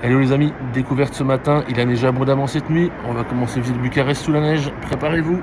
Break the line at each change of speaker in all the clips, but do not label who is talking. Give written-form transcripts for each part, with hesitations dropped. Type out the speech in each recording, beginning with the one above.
Hello les amis, découverte ce matin, il a neigé abondamment cette nuit, on va commencer visite Bucarest sous la neige, préparez-vous.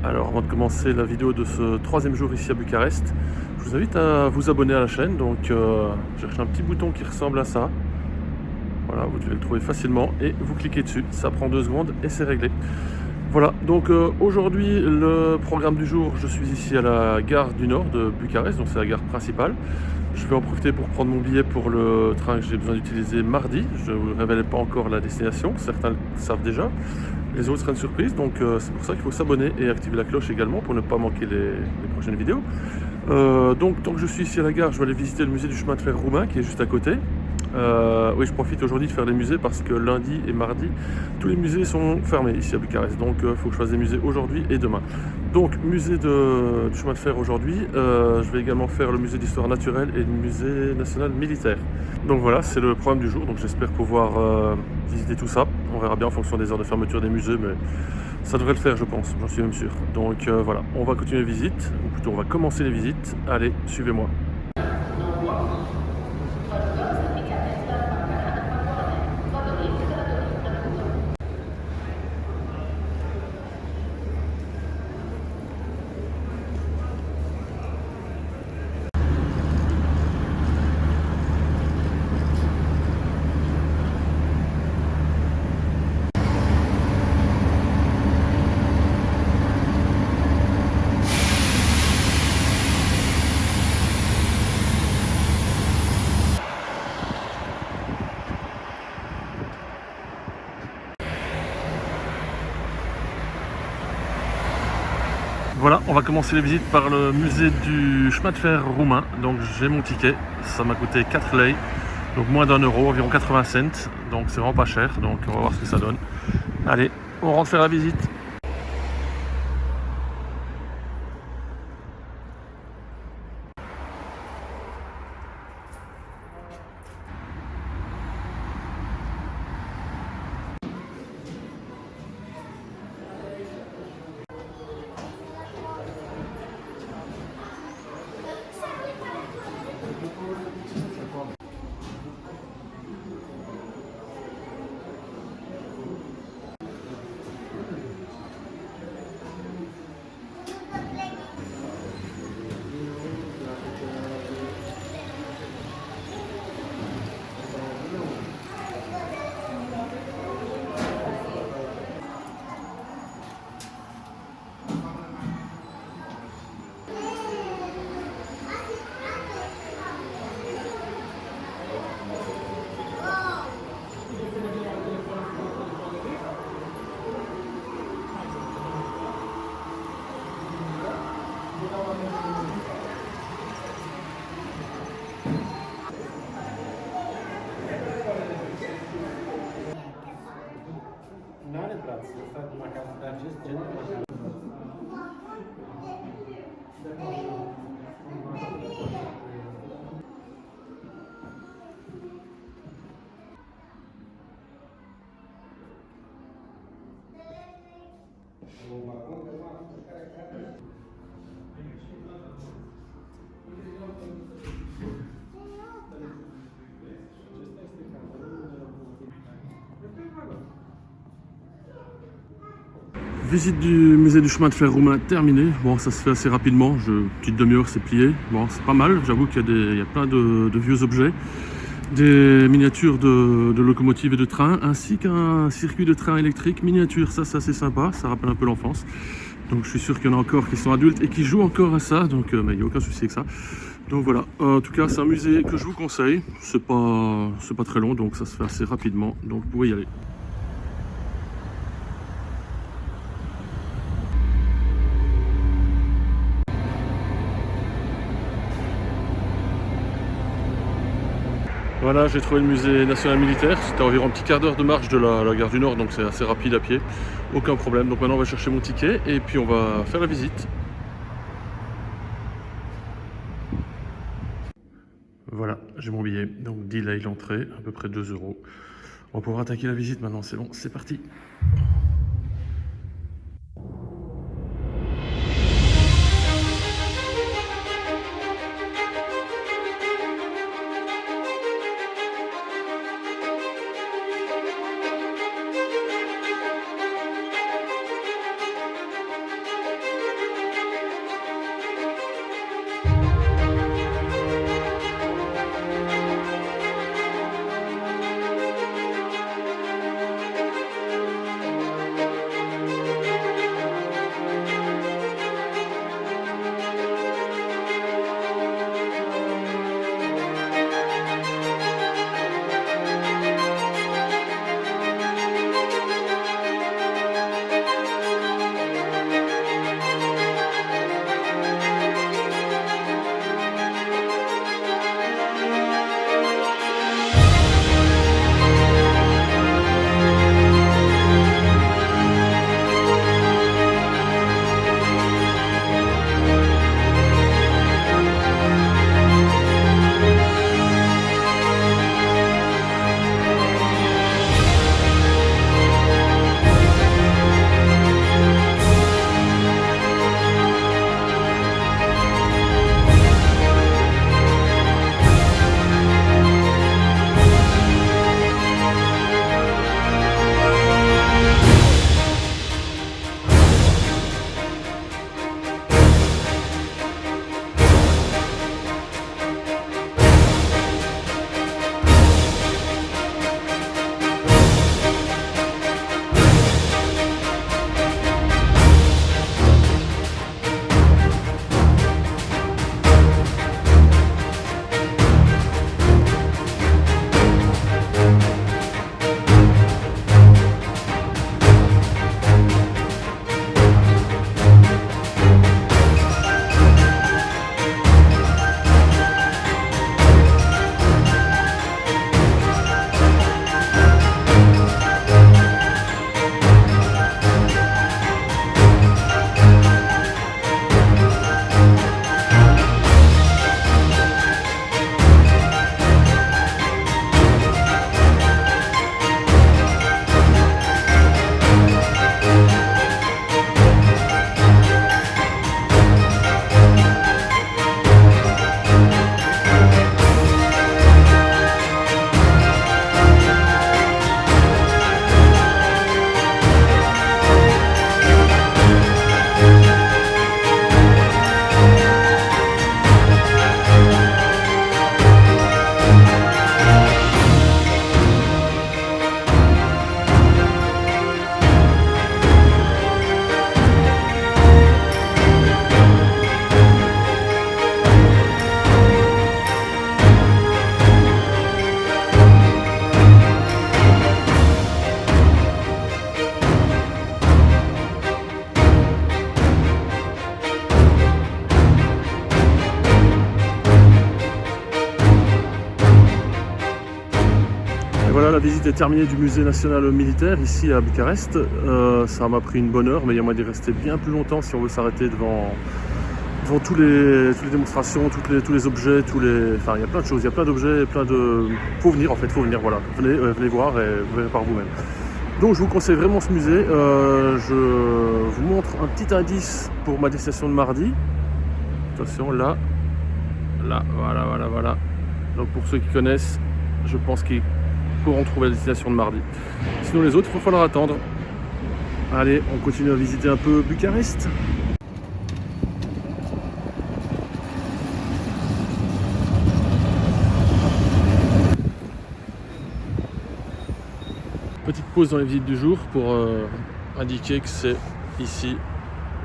Alors avant de commencer la vidéo de ce troisième jour ici à Bucarest, je vous invite à vous abonner à la chaîne. Donc cherchez un petit bouton qui ressemble à ça. Voilà, vous devez le trouver facilement et vous cliquez dessus, ça prend 2 secondes et c'est réglé. Voilà, donc aujourd'hui le programme du jour, je suis ici à la gare du Nord de Bucarest, donc c'est la gare principale. Je vais en profiter pour prendre mon billet pour le train que j'ai besoin d'utiliser mardi. Je ne vous révèle pas encore la destination, certains le savent déjà. Les autres sera une surprise, donc c'est pour ça qu'il faut s'abonner et activer la cloche également pour ne pas manquer les prochaines vidéos. Donc tant que je suis ici à la gare, je vais aller visiter le musée du chemin de fer roumain qui est juste à côté. Oui, je profite aujourd'hui de faire les musées parce que lundi et mardi, tous les musées sont fermés ici à Bucarest. Donc il faut que je fasse des musées aujourd'hui et demain. Donc musée du chemin de fer aujourd'hui. Je vais également faire le musée d'histoire naturelle et le musée national militaire. Donc voilà, c'est le programme du jour. Donc j'espère pouvoir visiter tout ça. On verra bien en fonction des heures de fermeture des musées, mais ça devrait le faire, je pense. J'en suis même sûr. Donc voilà, on va continuer les visites, ou plutôt on va commencer les visites. Allez, suivez-moi. Voilà, on va commencer les visites par le musée du chemin de fer roumain. Donc j'ai mon ticket, ça m'a coûté 4 lei, donc moins d'1 euro, environ 80 cents. Donc c'est vraiment pas cher, donc on va voir ce que ça donne. Allez, on rentre faire la visite. Visite du musée du chemin de fer roumain terminée. Bon, ça se fait assez rapidement, petite demi-heure, c'est plié. Bon, c'est pas mal, j'avoue qu'il y a plein de vieux objets. Des miniatures de locomotives et de trains, ainsi qu'un circuit de train électrique miniature. Ça c'est assez sympa, ça rappelle un peu l'enfance. Donc je suis sûr qu'il y en a encore qui sont adultes et qui jouent encore à ça, donc mais il n'y a aucun souci avec ça. Donc voilà, en tout cas c'est un musée que je vous conseille, c'est pas très long, donc ça se fait assez rapidement, donc vous pouvez y aller. Voilà, j'ai trouvé le musée national militaire, c'était environ un petit quart d'heure de marche de la gare du Nord, donc c'est assez rapide à pied, aucun problème. Donc maintenant on va chercher mon ticket et puis on va faire la visite. Voilà, j'ai mon billet, donc delay l'entrée, à peu près 2 €. On va pouvoir attaquer la visite maintenant, c'est bon, c'est parti. Voilà, la visite est terminée du musée national militaire ici à Bucarest. Ça m'a pris une bonne heure, mais il y a moyen d'y rester bien plus longtemps si on veut s'arrêter devant toutes les démonstrations, tous les objets, enfin il y a plein de choses, il y a plein d'objets, faut venir en fait, faut venir, voilà. Venez voir et vous verrez par vous-même. Donc je vous conseille vraiment ce musée. Je vous montre un petit indice pour ma destination de mardi. Attention, là, voilà. Donc pour ceux qui connaissent, je pense qu'ils pourront trouver la destination de mardi. Sinon les autres, il va falloir attendre. Allez, on continue à visiter un peu Bucarest. Petite pause dans les visites du jour pour indiquer que c'est ici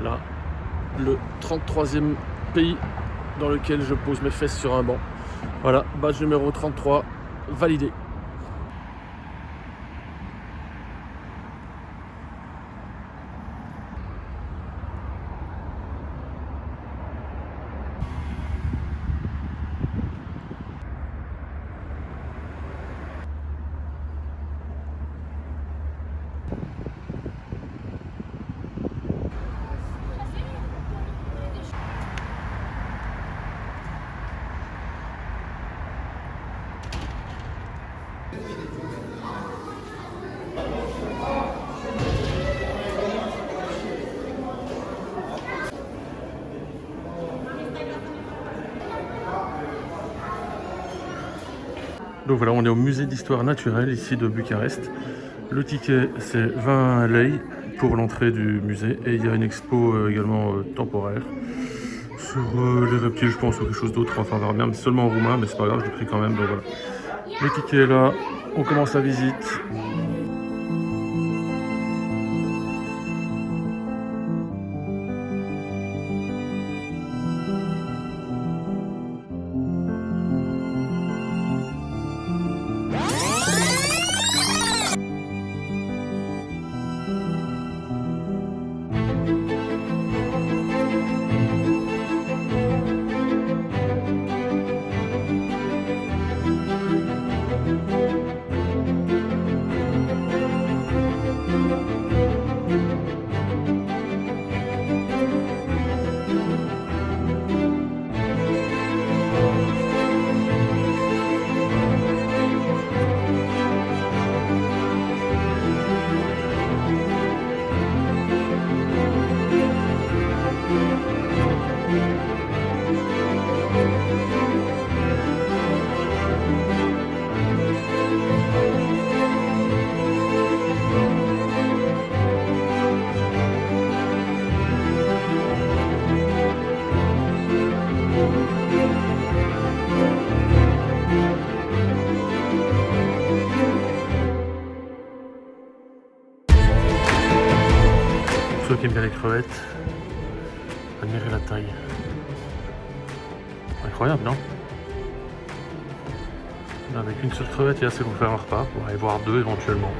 Là, le 33e pays dans lequel je pose mes fesses sur un banc. Voilà, badge numéro 33, validé. Donc voilà, on est au musée d'histoire naturelle ici de Bucarest. Le ticket c'est 20 lei pour l'entrée du musée et il y a une expo également temporaire sur les reptiles, je pense, ou quelque chose d'autre. Enfin, on verra bien, mais seulement en roumain, mais c'est pas grave, je l'ai pris quand même. Donc voilà, le ticket est là, on commence la visite. Pour ceux qui aiment bien les crevettes, admirez la taille. Incroyable, non? Avec une seule crevette, il y a assez pour faire un repas, pour aller voir deux éventuellement.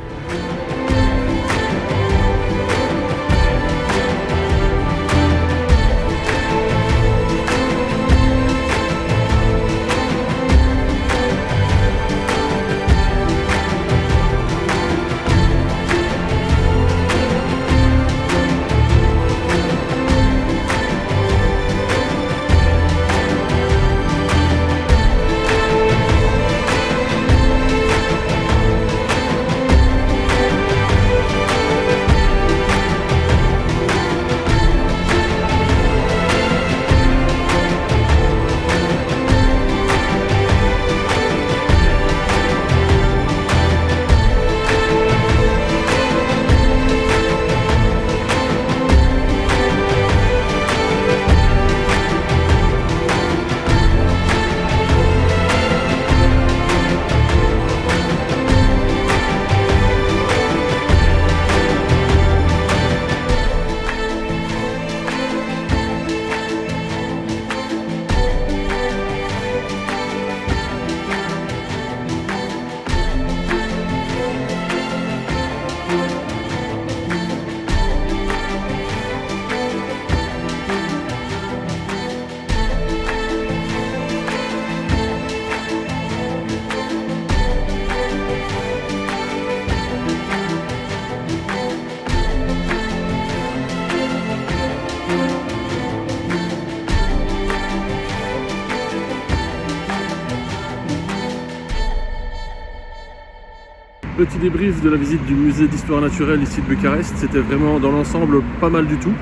Petit débrief de la visite du musée d'histoire naturelle ici de Bucarest. C'était vraiment dans l'ensemble pas mal du tout.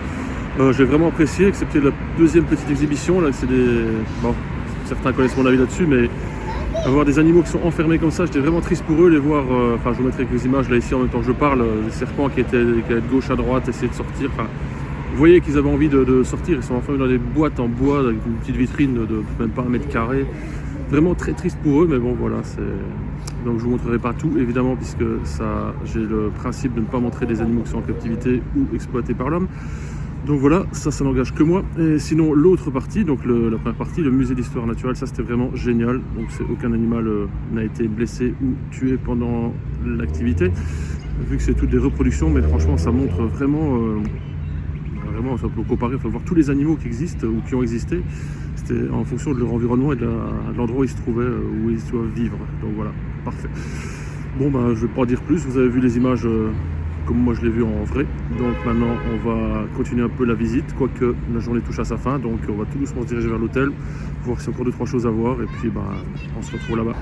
J'ai vraiment apprécié, excepté la deuxième petite exhibition. Là, c'est des... Bon, certains connaissent mon avis là-dessus, mais avoir des animaux qui sont enfermés comme ça, j'étais vraiment triste pour eux. Les voir, enfin, je vous mettrai quelques images là ici en même temps que je parle. Les serpents qui étaient de gauche à droite, essayer de sortir. Enfin, vous voyez qu'ils avaient envie de sortir. Ils sont enfermés dans des boîtes en bois avec une petite vitrine de même pas 1 mètre carré. Vraiment très triste pour eux, mais bon voilà, donc je vous montrerai pas tout évidemment, puisque ça, j'ai le principe de ne pas montrer des animaux qui sont en captivité ou exploités par l'homme. Donc voilà, ça n'engage que moi. Et sinon, l'autre partie, donc la première partie, le musée d'histoire naturelle, ça c'était vraiment génial. Donc aucun animal n'a été blessé ou tué pendant l'activité. Vu que c'est toutes des reproductions, mais franchement, ça montre vraiment, vraiment, ça peut comparer, il faut voir tous les animaux qui existent ou qui ont existé. C'était en fonction de leur environnement et de l'endroit où ils se trouvaient, où ils doivent vivre. Donc voilà, parfait. Bon, bah, je ne vais pas en dire plus. Vous avez vu les images comme moi je l'ai vu en vrai. Donc maintenant on va continuer un peu la visite, quoique la journée touche à sa fin, donc on va tout doucement se diriger vers l'hôtel, voir s'il y a encore 2-3 choses à voir, et puis bah, on se retrouve là-bas.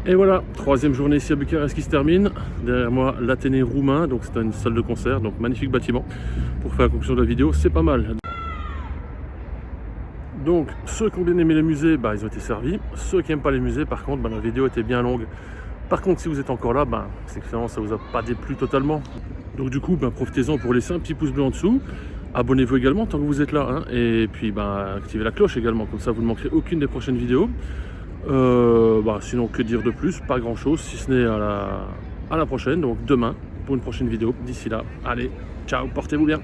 Et voilà, troisième journée ici à Bucarest qui se termine. Derrière moi, l'Athénée roumain, donc c'est une salle de concert, donc magnifique bâtiment. Pour faire la conclusion de la vidéo, c'est pas mal. Donc, ceux qui ont bien aimé les musées, bah, ils ont été servis. Ceux qui n'aiment pas les musées, par contre, bah, la vidéo était bien longue. Par contre, si vous êtes encore là, bah, c'est que finalement, ça vous a pas déplu totalement. Donc du coup, bah, profitez-en pour laisser un petit pouce bleu en dessous. Abonnez-vous également tant que vous êtes là. Hein. Et puis, bah, activez la cloche également, comme ça, vous ne manquerez aucune des prochaines vidéos. Bah, sinon, que dire de plus? Pas grand-chose, si ce n'est à la prochaine, donc demain, pour une prochaine vidéo. D'ici là, allez, ciao, portez-vous bien.